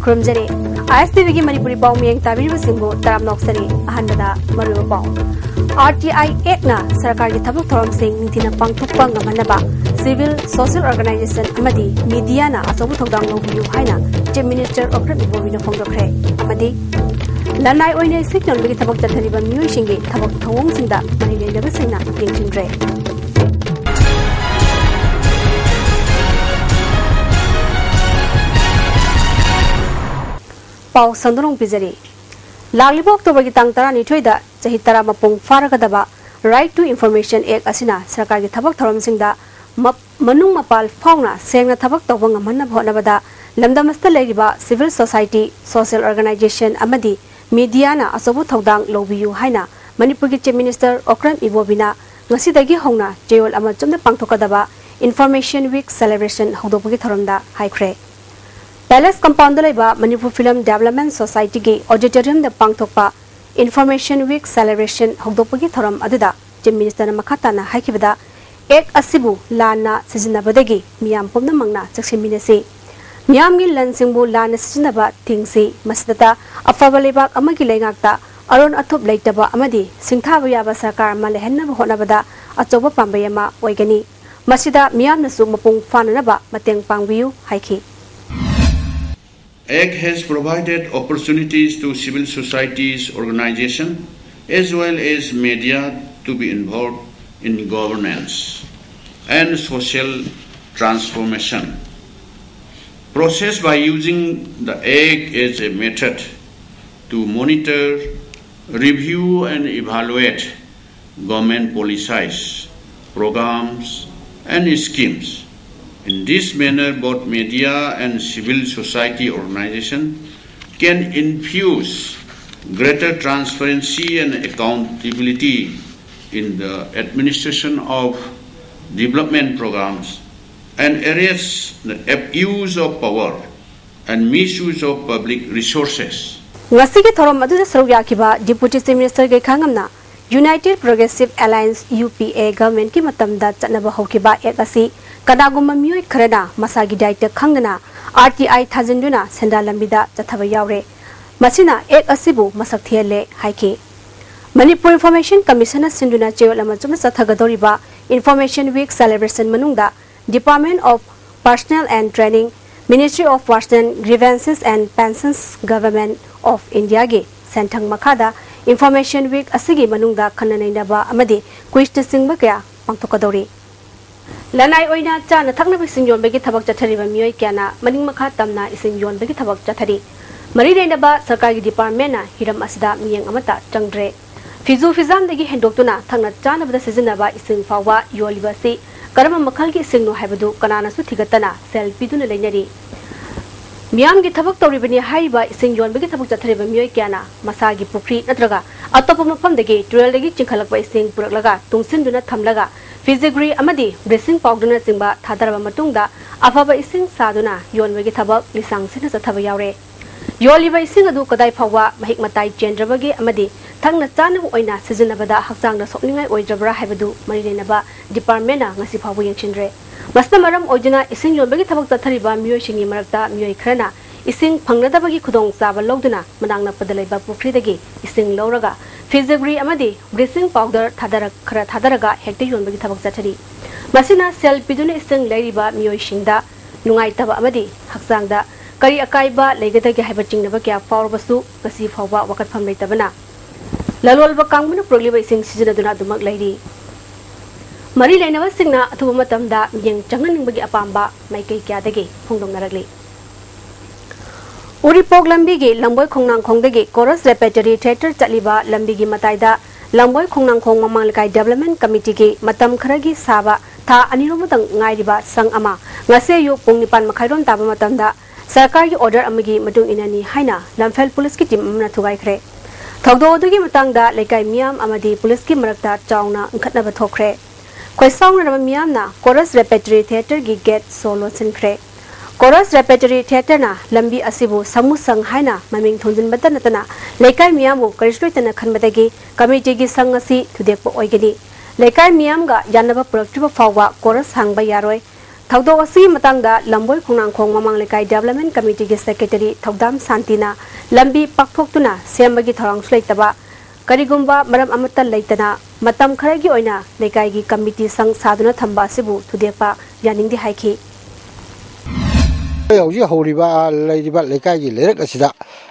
खुरमजरे ISTV की मणिपुरी पाव में ताबीर सिंबो तराम नौकसरी अहनबदा मरुवा पाव RTI एक ना सरकार की थबक थोरम सिंह नितिना पांगथोकपा ngमनबा सिविल सोशल ऑर्गेनाइजेशन अमदी मीडिया ना अचौब थौदांग लौबियु हाइना चीफ मिनिस्टर ऑफ रिपब्लिक फोंदोखरे अमदी लनाई ओइने सिग्नल की थबक चथरिबा मियोइसिंगी थबक थौंगसिंदा मनि लेनबसिंना येंचिनद्रे पाव संदरों पिजरी लागलिबो अक्टोबर की तांग तरा निथोइदा चही तरा मपुंग फारगदबा राइट टू इन्फॉर्मेशन एक असिना सरकार की थबक थरमसिंगदा मनुंग मपाल फाउना सेंगना थबक तौबंग अमन्ना भोनबदा लमदमस्ता लेरिबा सिविल सोसाइटी सोशल ऑर्गेनाइजेशन अमदी मीडिया ना अचौब थौदांग लौबियु हाइना मणिपुर की चीफ मिनिस्टर ओक्रम इबोबिना ngasiदगी होना जेओल अमा चुमना पांगथोकदबा इन्फॉर्मेशन वीक सेलिब्रेशन हौदोपगी थरमदा हाइख्रे पैलेस कंपाउंड लेबा मणिपुर फिल्म डेवलपमेंट सोसाइटी की ऑडिटोरियम द पांगथोकपा इन्फॉर्मेशन वीक सेलिब्रेशन हौदोपगी थरम अदुदा चीफ मिनिस्टर मखाताना हाइखिबदा एक असिबु लाना सिजनबदगी मियाम पुमनमंगना चक्सिमिनसे मियाम गी लनसिंगबु लाना सिजनबा थिंगसी मसदता अफबा लेबाक अमगी लेंगाकता अरोन अथुप लेतबा अमदी सिंथाबा याबा सरकार मा लेहन्नबा होनबदा अचौबा पांबयमा ओइगनी मसिदा मियामनसु मपुंग फाननबा मतेंग पांगबियु हाइखि ACT has provided opportunities to civil societies organization as well as media to be involved in governance and social transformation process by using the ACT as a method to monitor, review and evaluate government policies, programs and schemes. In this manner, both media and civil society organizations can infuse greater transparency and accountability in the administration of development programs and arrest the abuse of power and misuse of public resources. ngasi ki thorom adu saruk yakiba deputy chief minister ge khangamna United Progressive Alliance UPA government ki matamda chanaba hokiba ek asi kadagumma mioi kharana masagi daita khangna RTI thajinduna senda lambida chathaba yaure masina ek asibu masak thiele haike Manipur Information Commission sinduna chewala machum sathagadoriba Information Week celebration manungda Department of Personnel and Training Ministry of Works and Grievances and Pensions Government of India ge senthang makhada Information Week asigi manungda khananainaba amadi quiz singba kya pangthokadori lanai oina chana thakna bising yon begi thabak chathariba mioi kyana maning makha tamna ising yon begi thabak chathari mari reinaba sarkar gi department na hiram asida miyeng amata changdre fizu fizam degi hendoktuna thakna chana bada sizinaba ising fawa yoliba si karama makhal gi ising no haibadu kanana su thigatana selfie duna leinari मियाम की थबक तौरीबनी हाइबा इसिंग योनबगी थबक चथरिबा मियोय क्याना मसागी पुखरी नत्रगा अतोप मफमदगी ट्रेलदगी चिंखलकबा इसिंग पुरकलगा तुंगसिनदुना थमलगा फिजिग्री अमदी bracing पाउडरना चिंबा थादरबा मतुंगदा अफबा इसिंग सादुना योनबगी थबक लिसांगसिना चथबा यावरे योलिबा इसिंग अदु कदाय फावा महिक मताई चेंद्रबगी अमदी थंगना चानबु ओइना सिजनबदा हक्चांगदा सोकनिंगाय ओइद्रबरा हाइबदु मरिलेनबा डिपार्टमेंटना ngasi फावो यंगचिनरे मस्ता मरम ओजना इसिंग योनबगी थबक चथरिबा मियोयसिंगी मरकता मियोय खरना इसिंग फंगनदबगी खुदोंग चाबा लौदुना मनांगना पदलैबा पुखरीदगी इसिंग लौरगा फिजिग्री अमदी ब्रीसिंग powder थादरगा हेक्टे योनबगी थबक चथरी मसिना cell पिदुना इसिंग लैरिबा मियोयसिंगदा नुंगाइतबा अमदी हक्चांगदा करी अकाइबा लेगदगी हाइबा चिंगनबा क्या फावरबसु गसी फावबा वकतफम लैतबना ललोलबा कांगमुना प्रोग्लिबा इसिंग सिजनदुना दुमक Larry मरी लेनवा सिंगना अथुब मतमदा मियंग चंगनिंगबगी अपांबा माइकई क्यादगी फोंदोंगनरगली उरीपोक लंबी की लंबोय खोंगनांग खोंगदगी coarse repertory theatre चलीबा लंबी की मताइदा लंबोय खोंगनांग खोंग ममांगलकाई डेवलपमेंट कमिटी की मतम खरगी साबा था अनिरोमतंग ngairiba sang ama ngase yu pung nipan makhairon taba matamda सरकार की ऑर्डर अमगी मटुंग इनानी हाइना लमफेल पुलिस की टीम अमना थुगाइख्रे थौदो अदुगी मतंगदा लेकाई मियाम अमदी पुलिस की मरकता चाउना अंखतनबा थोख्रे खोइसाउनरबा मियामना कोरस रेपेटरी थिएटर की गेट सोलो सिनख्रे कोरस रेपेटरी थिएटर ना लंबी असिबु समु संग हाइना ममिंग थोंजिनबता नतना लेकाई मियामु करिस्लोइतना खनबदगी कमिटी की संग असि थुदेपो ओइगनी लेकाई मियामगा यानबा प्रोडक्टिव फावा कोरस हांगबा यारोय थौदोक असि मतंगदा लंबोय खुंगनांखोंग ममांग लेकाई डेवलपमेंट कमिटी के सेक्रेटरी थौदाम शांतिना लंबी पाकथोक्तुना सेमबगी थौरांग सुलेतबा करिगुंबा मरम अमत्ता लेतना मतम खरगी ओइना लेकाई की कमिटी संग साधुना थंबा सिबु थुदेपा यानिंगदि हाइखि हौजी हौरिबा लेरिबा लेकाई की लेरक असिदा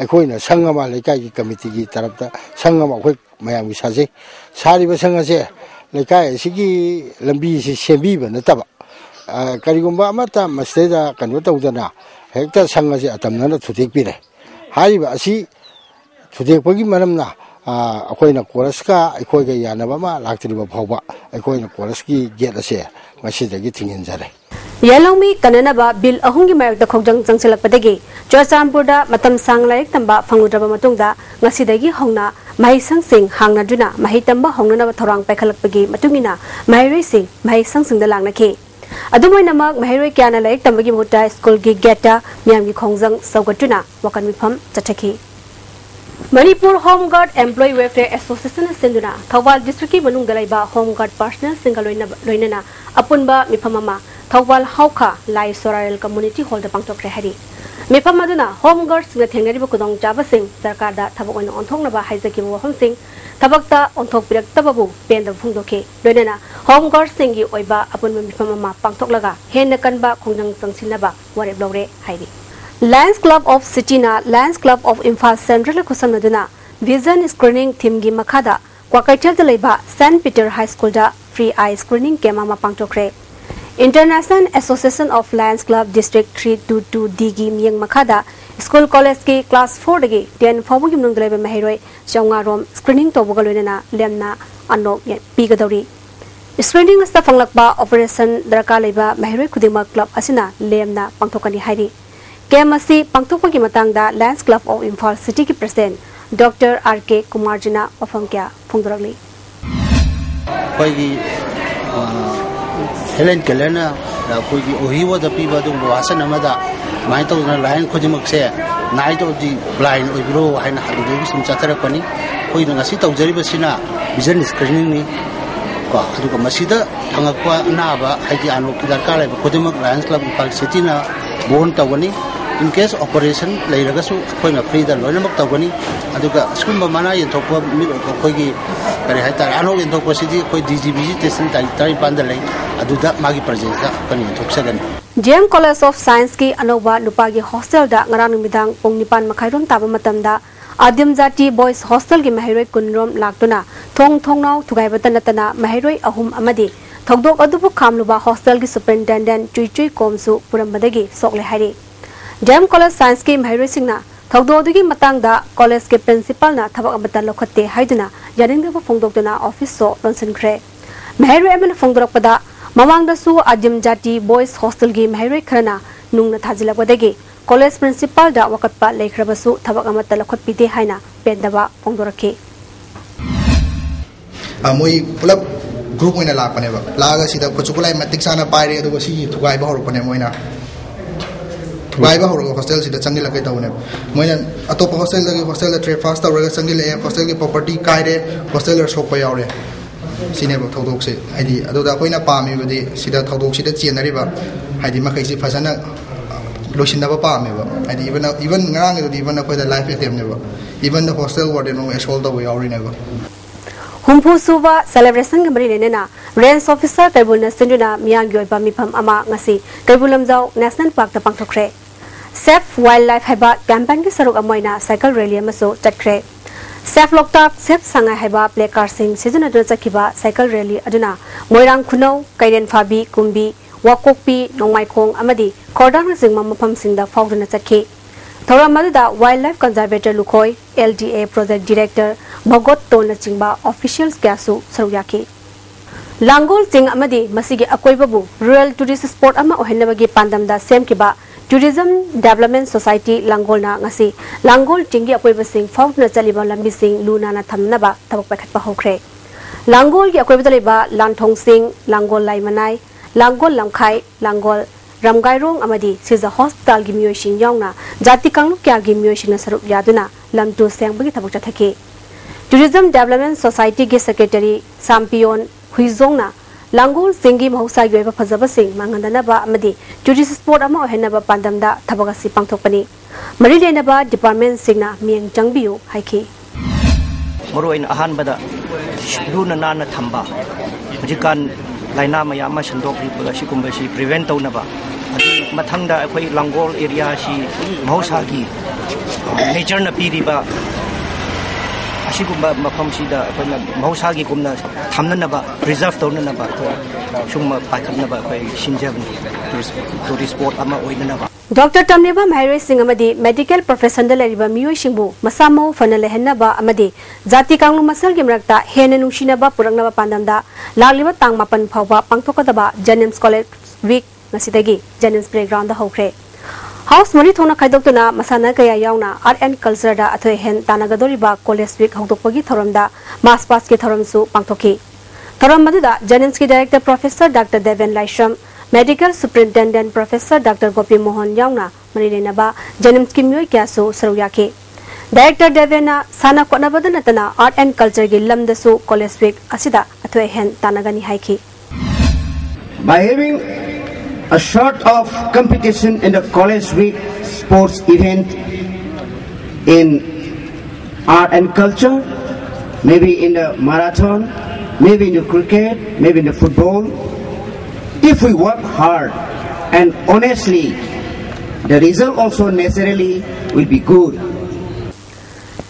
अखोइना संगमा लेकाई की कमिटी की तरफ संगमा अखोइ मयाम साजे सारिबा संगसे लेकाई सिगी लंबी से सेंबीबा नतबा करिगुंबा अमता मस्तेदा कनो तौदना हेक्ता संगसे अतमना थुदेकपिरे हारिबा असि थुदेकपगी मरमना अखोइना कोरसका अखोइगा यानबमा लाक्तरिबा फावबा अखोइना कोरसकी गेट असे ngasiदagi thinginjare Yalongmi kananaba bill ahungi mayakta khojang changselappadagi Churchampurda matam sanglaik tamba phangudraba matungda ngasidagi hongna mahisang sing hangnaduna mahitamba hongnanaba thorang paikhalakpagi matungina mahirai sing mahisang singda langnaki adumoinamak mahirai kyana laik tambagi muta school gi geta miyamgi khongjang saugatuna wakan mifam chathaki Manipur Home Guard Employee Welfare Association Sinduna Thawal District ki manung dalaiba Home Guard Personnel single loinana apunba miphamama Thawal Hauka Lai Soral Community Hall da pangtokre hari mipamaduna Home Guard singa thengnari kudong jaba sing sarkar da thabak oina onthongna ba haizaki bo hom sing thabakta onthok pirak tababu penda phungdoke loinana Home Guard singi oiba apunba miphamama pangtoklaga henna kanba khongjang changsinaba ware blore hairi Lions Club of Sitina, Lions Club of Imphal Central Kusamnaduna, Vision Screening Team Gi Makada, Kwakaitel Leba, St. Peter High School da Free Eye Screening Kemama Pangtokre. International Association of Lions Club District 322 Digi Myang Makada, School College ki Class 4 dagi 10 Fabu Gimnung Leba Mahiroi, Jonga Rom Screening Tobogaluna, Lemna, Ano Pigadori. Screening Stafanglakba Operation Draka Leba Mahiroi Kudima Club Asina, Lemna Pangtokani Hairi. Kemasi pangtokpagi matangda Lions Club of Imphal City ki President Dr. R.K. Kumarjina wafamkya phungdoragli koigi Helen Kelena koigi ohiwa da piba dum wasan amada mai to na lion khojimak se nai to di blind oibro haina hadu sum chatharakani koi na ngasi tawjari basina vision screening ni ko adu ko masida angakwa naba haji anu darkar lai khojimak Lions Club Imphal City na bon tawani in case operation lairagasu koina free da loinamak tawani aduga skumba mana yentokwa mi koigi kare haita ano yentokwa sidi koi DGB station tai pandalai aduda magi presence da kan yentoksagani JM College of Science ki anoba nupagi hostel da ngarang midang pongnipan makhairom taba matamda Adim Jati Boys Hostel ki mahiroi kunrom laktuna thongnau thugaibatan natana mahiroi ahum amadi thogdok adubu khamluba hostel ki superintendent Chui Komsu purambadagi sokle hari JM College Science ki mahiroi singna thogdodagi matangda college ke principal na thabak amata lokhatte haiduna yaningda phongdokduna office so lonsinkhre mahiroi amana phongdorakpada mamangda su Adim Jati Boys Hostel ki mahiroi khrana nungna thajilakwadagi college principal da wakatpa lekhrabasu thabak amata lokhotpide haina pendaba phongdorakhi moi pulap group moina lakpane ba laga sida kochukulai matik sana paire adugo si thugai ba horpane moina thugai ba horogo hostel sida changil lakai tawne moina atop hostel da trade fast tawraga changil e hostel ki property kaire hostel er sokpa yaure sine ba thodok se aidi aduda koina pami badi sida thodok sida chenari ba aidi makai si phasana loisina ba pami ba aidi even ngarang even ko da life attempt ne ba even the hostel warden no assault da yaure ne ba Humpu Suva celebration gamari lenena range officer Kaibulna Sinduna Miyang Yoiba Mipam Ama ngasi Kaibulamjau National Park ta pangthokre Safe Wildlife haiba campaign ki saruk amoina cycle rally amaso chatkre Safe Loktak Safe Sangai haiba placard sing season aduna chakiba cycle rally aduna Moirang Khunau Kaiden Fabi Kumbi Wakokpi Nongmaikhong amadi Khordang Singma mafam singda fauduna chakhi Thoramada Wildlife Conservator Lukhoi LDA Project Director Bhagot Tona Chingba Officials Kasu Saruyaki Langol Sing Amadi Masigi Akoibabu Rural Tourist Sport Ama Ohenabagi Pandamda Semkiba Tourism Development Society Langol na ngasi Langol Tingi Akoiba Sing Fauna Chaliba Lambi Sing Luna na Thamnaba Tabak Pakat Pahokre Langol ki Akoiba Liba Lanthong Sing Langol Laimanai Langol Lamkhai Langol Ramgairong Amadi Siza Hospital gi Myoishin Yongna Jati Kanglu kya gi Myoishin na sarup yaduna Lamtu Sengbagi Tabak Chathaki Tourism Development Society ki Secretary Sampion Huizongna Langul Singi Mahusa Yueva Fazabasing, Mangandanaba Amadi, Judicial Sport Amo Henaba Pandamda, Tabagasi Pangtopani. Marilenaba Department Signa, Miang Jangbiu, Haiki. Moruin Ahan Bada, Luna Nana Tamba, Jikan, Laina Mayama Shandok, Shikumbashi, Prevent Onaba, Matanga, Langol area, she Mahusagi, Nature Napiriba. Ashigumba Mapamsida, Mausagi Gumna, Tamnaba, preserve Tonaba, Shuma Pakanaba, Shinjab, to sport Ama Oinaba. Dr. Tamneba Mahiri Singamadi, medical professor Lariba Mio Shimbu, Masamo, Fanalehenaba Amadi, Zati Kangu Masal Gimrakta, Henu Shinaba, Purangaba Pandanda, Laliva Tang Mapan Pava, Pangtokadaba, Janims College Week, Nasitagi, Janims Playground the Hokre. House Monitona Kaidokuna, Masana Gaya Yauna, Art and Culture da Atohen, Tanagadoriba, College Week, Hoktopogi Thoramda, Mass Paski Thoramsu, Pangtoki. Thoram Maduda, Janimski Director Professor Dr. Deven Laisham, Medical Superintendent Professor Dr. Gopi Mohan Yauna, Marilenaba, Janimski Mui Kasu, Saruyaki. Director Devena, Sana Konabadanatana, Art and Culture Gilam Dasu, College Week, Asida, Atohen, Tanagani Haiki. By having a sort of competition in the college week sports event in art and culture, maybe in the marathon, maybe in the cricket, maybe in the football. If we work hard and honestly, the result also necessarily will be good.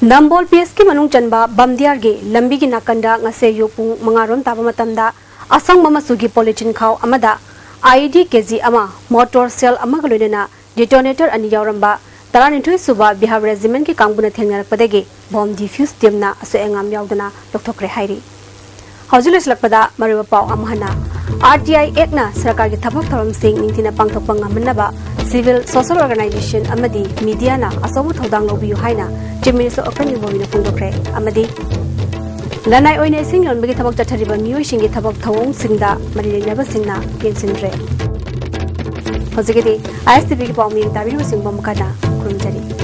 Nambol PSK Manung Chanba, Bamdiarge, Lambigi Nakanda, Ngase Yopung, Mangaron Tabamatamda, Asang Mamasugi Polichin Cow Amada. IED KZ Ama, Motor Cell Amagaluna, Detonator and Yauramba, Tarantu Suba, Bihar Regiment ki Kambuna Tengar Padegi, Bomb Diffuse Timna, Suengam Yaudana, Dr. Krehairi. Hausulis Lapada, Mariva Pau Amhana, RTI Ekna, Sarakagi Tabak Thoram Singh, Nintina Pangtopanga Manaba, Civil Social Organization Amadi, Mediana, Asawu Todang Lobu Haina, Minister of Moving Fundokre, Amadi. Lanai Oina Sing on Bigitabak Tariba Mu Shingi Tabak Tawong Singda, Marina Singna, Gensindre. Hosegedi, ISTV Palmi, David Simbomkana, Kurumjari.